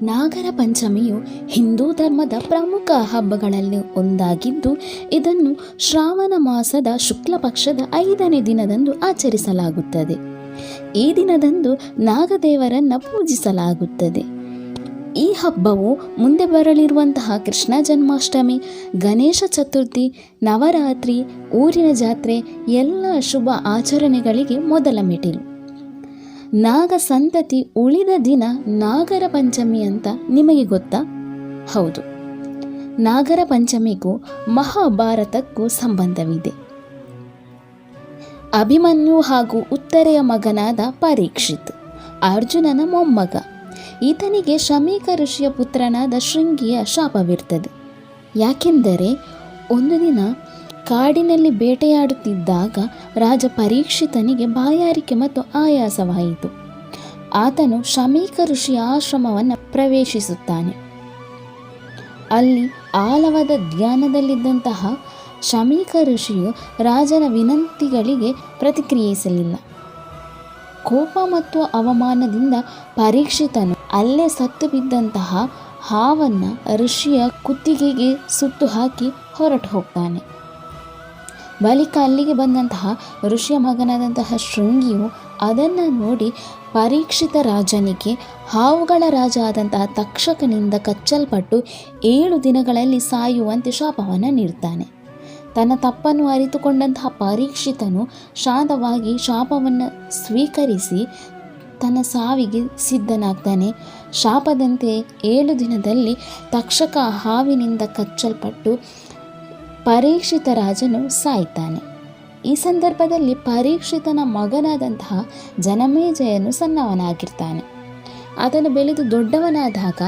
ನಾಗರ ಪಂಚಮಿಯು ಹಿಂದೂ ಧರ್ಮದ ಪ್ರಮುಖ ಹಬ್ಬಗಳಲ್ಲಿ ಒಂದಾಗಿದ್ದು, ಇದನ್ನು ಶ್ರಾವಣ ಮಾಸದ ಶುಕ್ಲ ಪಕ್ಷದ 5ನೇ ದಿನದಂದು ಆಚರಿಸಲಾಗುತ್ತದೆ. ಈ ದಿನದಂದು ನಾಗದೇವರನ್ನು ಪೂಜಿಸಲಾಗುತ್ತದೆ. ಈ ಹಬ್ಬವು ಮುಂದೆ ಬರಲಿರುವಂತಹ ಕೃಷ್ಣ ಜನ್ಮಾಷ್ಟಮಿ, ಗಣೇಶ ಚತುರ್ಥಿ, ನವರಾತ್ರಿ, ಊರಿನ ಜಾತ್ರೆ ಎಲ್ಲ ಶುಭ ಆಚರಣೆಗಳಿಗೆ ಮೊದಲ ಮೆಟ್ಟಿಲು. ನಾಗ ಸಂತತಿ ಉಳಿದ ದಿನ ನಾಗರ ಪಂಚಮಿ ಅಂತ ನಿಮಗೆ ಗೊತ್ತಾ? ಹೌದು, ನಾಗರ ಪಂಚಮಿಗೂ ಮಹಾಭಾರತಕ್ಕೂ ಸಂಬಂಧವಿದೆ. ಅಭಿಮನ್ಯು ಹಾಗೂ ಉತ್ತರೆಯ ಮಗನಾದ ಪರೀಕ್ಷಿತ್ ಅರ್ಜುನನ ಮೊಮ್ಮಗ. ಈತನಿಗೆ ಶಮೀಕ ಋಷಿಯ ಪುತ್ರನಾದ ಶೃಂಗಿಯ ಶಾಪವಿರ್ತದೆ. ಯಾಕೆಂದರೆ ಒಂದು ದಿನ ಕಾಡಿನಲ್ಲಿ ಬೇಟೆಯಾಡುತ್ತಿದ್ದಾಗ ರಾಜ ಪರೀಕ್ಷಿತನಿಗೆ ಬಾಯಾರಿಕೆ ಮತ್ತು ಆಯಾಸವಾಯಿತು. ಆತನು ಶಮೀಕ ಋಷಿಯ ಆಶ್ರಮವನ್ನು ಪ್ರವೇಶಿಸುತ್ತಾನೆ. ಅಲ್ಲಿ ಆಳವಾದ ಧ್ಯಾನದಲ್ಲಿದ್ದಂತಹ ಶಮೀಕ ಋಷಿಯು ರಾಜನ ವಿನಂತಿಗಳಿಗೆ ಪ್ರತಿಕ್ರಿಯಿಸಲಿಲ್ಲ. ಕೋಪ ಮತ್ತು ಅವಮಾನದಿಂದ ಪರೀಕ್ಷಿತನು ಅಲ್ಲೇ ಸತ್ತು ಬಿದ್ದಂತಹ ಹಾವನ್ನು ಋಷಿಯ ಕುತ್ತಿಗೆಗೆ ಸುತ್ತು ಹಾಕಿ ಹೊರಟು ಹೋಗ್ತಾನೆ. ಬಳಿಕ ಅಲ್ಲಿಗೆ ಬಂದಂತಹ ಋಷಿಯ ಮಗನಾದಂತಹ ಶೃಂಗಿಯು ಅದನ್ನು ನೋಡಿ ಪರೀಕ್ಷಿತ ರಾಜನಿಗೆ ಹಾವುಗಳ ರಾಜ ಆದಂತಹ ತಕ್ಷಕನಿಂದ ಕಚ್ಚಲ್ಪಟ್ಟು 7 ದಿನಗಳಲ್ಲಿ ಸಾಯುವಂತೆ ಶಾಪವನ್ನು ನೀಡ್ತಾನೆ. ತನ್ನ ತಪ್ಪನ್ನು ಅರಿತುಕೊಂಡಂತಹ ಪರೀಕ್ಷಿತನು ಶಾಂತವಾಗಿ ಶಾಪವನ್ನು ಸ್ವೀಕರಿಸಿ ತನ್ನ ಸಾವಿಗೆ ಸಿದ್ಧನಾಗ್ತಾನೆ. ಶಾಪದಂತೆ 7 ದಿನದಲ್ಲಿ ತಕ್ಷಕ ಹಾವಿನಿಂದ ಕಚ್ಚಲ್ಪಟ್ಟು ಪರೀಕ್ಷಿತ ರಾಜನು ಸಾಯ್ತಾನೆ. ಈ ಸಂದರ್ಭದಲ್ಲಿ ಪರೀಕ್ಷಿತನ ಮಗನಾದಂತಹ ಜನಮೇಜಯನು ಸಣ್ಣವನಾಗಿರ್ತಾನೆ. ಆತನು ಬೆಳೆದು ದೊಡ್ಡವನಾದಾಗ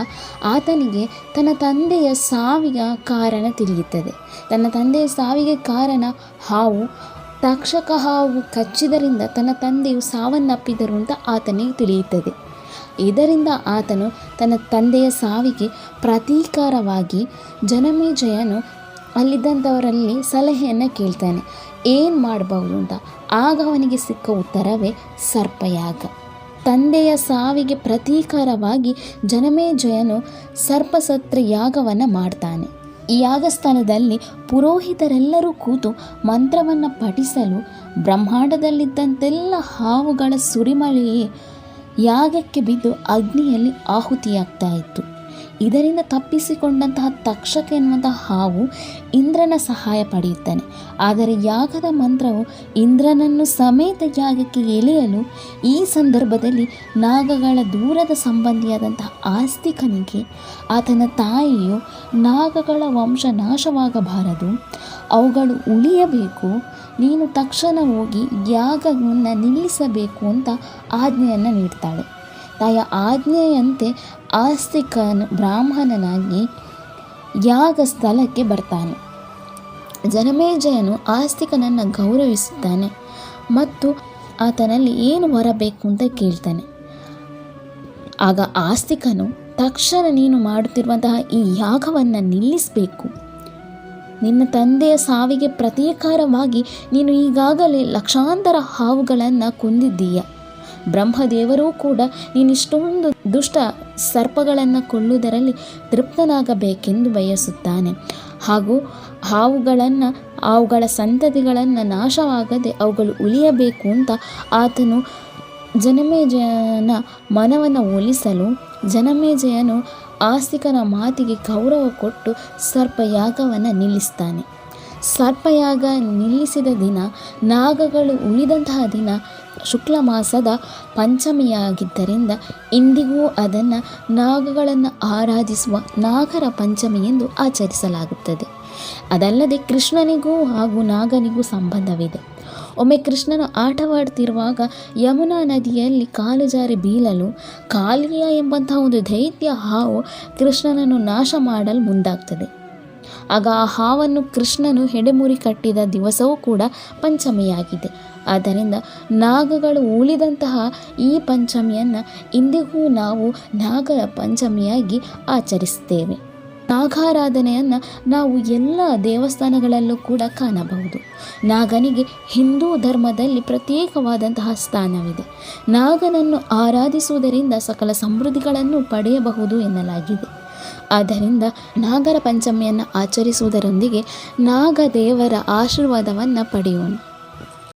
ಆತನಿಗೆ ತನ್ನ ತಂದೆಯ ಸಾವಿನ ಕಾರಣ ತಿಳಿಯುತ್ತದೆ. ತನ್ನ ತಂದೆಯ ಸಾವಿಗೆ ಕಾರಣ ಹಾವು, ತಕ್ಷಕ ಹಾವು ಕಚ್ಚಿದರಿಂದ ತನ್ನ ತಂದೆಯು ಸಾವನ್ನಪ್ಪಿದರು ಅಂತ ಆತನಿಗೆ ತಿಳಿಯುತ್ತದೆ. ಇದರಿಂದ ಆತನು ತನ್ನ ತಂದೆಯ ಸಾವಿಗೆ ಪ್ರತೀಕಾರವಾಗಿ ಜನಮೇಜಯನು ಅಲ್ಲಿದ್ದಂಥವರಲ್ಲಿ ಸಲಹೆಯನ್ನು ಕೇಳ್ತಾನೆ, ಏನು ಮಾಡಬಹುದು ಅಂತ. ಆಗ ಅವನಿಗೆ ಸಿಕ್ಕ ಉತ್ತರವೇ ಸರ್ಪಯಾಗ. ತಂದೆಯ ಸಾವಿಗೆ ಪ್ರತೀಕಾರವಾಗಿ ಜನಮೇಜಯನು ಸರ್ಪಸತ್ರ ಯಾಗವನ್ನು ಮಾಡ್ತಾನೆ. ಈ ಯಾಗಸ್ಥಾನದಲ್ಲಿ ಪುರೋಹಿತರೆಲ್ಲರೂ ಕೂತು ಮಂತ್ರವನ್ನು ಪಠಿಸಲು ಬ್ರಹ್ಮಾಂಡದಲ್ಲಿದ್ದಂತೆಲ್ಲ ಹಾವುಗಳ ಸುರಿಮಳೆಯೇ ಯಾಗಕ್ಕೆ ಬಿದ್ದು ಅಗ್ನಿಯಲ್ಲಿ ಆಹುತಿಯಾಗ್ತಾ ಇತ್ತು. ಇದರಿಂದ ತಪ್ಪಿಸಿಕೊಂಡಂತಹ ತಕ್ಷಕ ಎನ್ನುವಂತಹ ಹಾವು ಇಂದ್ರನ ಸಹಾಯ ಪಡೆಯುತ್ತಾನೆ. ಆದರೆ ಯಾಗದ ಮಂತ್ರವು ಇಂದ್ರನನ್ನು ಸಮೇತ ಯಾಗಕ್ಕೆ ಎಳೆಯಲು ಈ ಸಂದರ್ಭದಲ್ಲಿ ನಾಗಗಳ ದೂರದ ಸಂಬಂಧಿಯಾದಂತಹ ಆಸ್ತಿಕನಿಗೆ ಆತನ ತಾಯಿಯು ನಾಗಗಳ ವಂಶ ನಾಶವಾಗಬಾರದು, ಅವುಗಳು ಉಳಿಯಬೇಕು, ನೀನು ತಕ್ಷಣ ಹೋಗಿ ಯಾಗವನ್ನು ನಿಲ್ಲಿಸಬೇಕು ಅಂತ ಆಜ್ಞೆಯನ್ನು ನೀಡ್ತಾಳೆ. ತಾಯಿಯ ಆಜ್ಞೆಯಂತೆ ಆಸ್ತಿಕನು ಬ್ರಾಹ್ಮಣನಾಗಿ ಯಾಗ ಸ್ಥಳಕ್ಕೆ ಬರ್ತಾನೆ. ಜನಮೇಜಯನು ಆಸ್ತಿಕನನ್ನು ಗೌರವಿಸುತ್ತಾನೆ ಮತ್ತು ಆತನಲ್ಲಿ ಏನು ಹೊರಬೇಕು ಅಂತ ಕೇಳ್ತಾನೆ. ಆಗ ಆಸ್ತಿಕನು, ತಕ್ಷಣ ನೀನು ಮಾಡುತ್ತಿರುವಂತಹ ಈ ಯಾಗವನ್ನು ನಿಲ್ಲಿಸಬೇಕು. ನಿನ್ನ ತಂದೆಯ ಸಾವಿಗೆ ಪ್ರತೀಕಾರವಾಗಿ ನೀನು ಈಗಾಗಲೇ ಲಕ್ಷಾಂತರ ಹಾವುಗಳನ್ನು ಕೊಂದಿದ್ದೀಯ. ಬ್ರಹ್ಮದೇವರೂ ಕೂಡ ನೀನಿಷ್ಟೊಂದು ದುಷ್ಟ ಸರ್ಪಗಳನ್ನು ಕೊಲ್ಲುವುದರಲ್ಲಿ ತೃಪ್ತನಾಗಬೇಕೆಂದು ಬಯಸುತ್ತಾನೆ. ಹಾಗೂ ಅವುಗಳ ಸಂತತಿಗಳನ್ನು ನಾಶವಾಗದೆ ಅವುಗಳು ಉಳಿಯಬೇಕು ಅಂತ ಆತನು ಜನಮೇಜಯನ ಮನವನ್ನು ಒಲಿಸಲು ಜನಮೇಜಯನು ಆಸ್ತಿಕನ ಮಾತಿಗೆ ಗೌರವ ಕೊಟ್ಟು ಸರ್ಪಯಾಗವನ್ನು ನಿಲ್ಲಿಸ್ತಾನೆ. ಸರ್ಪಯಾಗ ನಿಲ್ಲಿಸಿದ ದಿನ, ನಾಗಗಳು ಉಳಿದಂತಹ ದಿನ ಶುಕ್ಲ ಮಾಸದ ಪಂಚಮಿಯಾಗಿದ್ದರಿಂದ ಇಂದಿಗೂ ಅದನ್ನು ನಾಗಗಳನ್ನು ಆರಾಧಿಸುವ ನಾಗರ ಪಂಚಮಿ ಎಂದು ಆಚರಿಸಲಾಗುತ್ತದೆ. ಅದಲ್ಲದೆ ಕೃಷ್ಣನಿಗೂ ಹಾಗೂ ನಾಗನಿಗೂ ಸಂಬಂಧವಿದೆ. ಒಮ್ಮೆ ಕೃಷ್ಣನು ಆಟವಾಡುತ್ತಿರುವಾಗ ಯಮುನಾ ನದಿಯಲ್ಲಿ ಕಾಲು ಜಾರಿ ಬೀಳಲು ಕಾಲಿಯ ಎಂಬಂತಹ ಒಂದು ದೈತ್ಯ ಹಾವು ಕೃಷ್ಣನನ್ನು ನಾಶ ಮಾಡಲು ಮುಂದಾಗ್ತದೆ. ಆಗ ಆ ಹಾವನ್ನು ಕೃಷ್ಣನು ಹೆಡೆಮುರಿ ಕಟ್ಟಿದ ದಿವಸವೂ ಕೂಡ ಪಂಚಮಿಯಾಗಿದೆ. ಆದ್ದರಿಂದ ನಾಗಗಳು ಉಳಿದಂತಹ ಈ ಪಂಚಮಿಯನ್ನು ಇಂದಿಗೂ ನಾವು ನಾಗರ ಪಂಚಮಿಯಾಗಿ ಆಚರಿಸ್ತೇವೆ. ನಾಗಾರಾಧನೆಯನ್ನು ನಾವು ಎಲ್ಲ ದೇವಸ್ಥಾನಗಳಲ್ಲೂ ಕೂಡ ಕಾಣಬಹುದು. ನಾಗನಿಗೆ ಹಿಂದೂ ಧರ್ಮದಲ್ಲಿ ಪ್ರತ್ಯೇಕವಾದಂತಹ ಸ್ಥಾನವಿದೆ. ನಾಗನನ್ನು ಆರಾಧಿಸುವುದರಿಂದ ಸಕಲ ಸಮೃದ್ಧಿಗಳನ್ನು ಪಡೆಯಬಹುದು ಎನ್ನಲಾಗಿದೆ. ಆದ್ದರಿಂದ ನಾಗರ ಪಂಚಮಿಯನ್ನು ಆಚರಿಸುವುದರೊಂದಿಗೆ ನಾಗದೇವರ ಆಶೀರ್ವಾದವನ್ನು ಪಡೆಯೋಣ.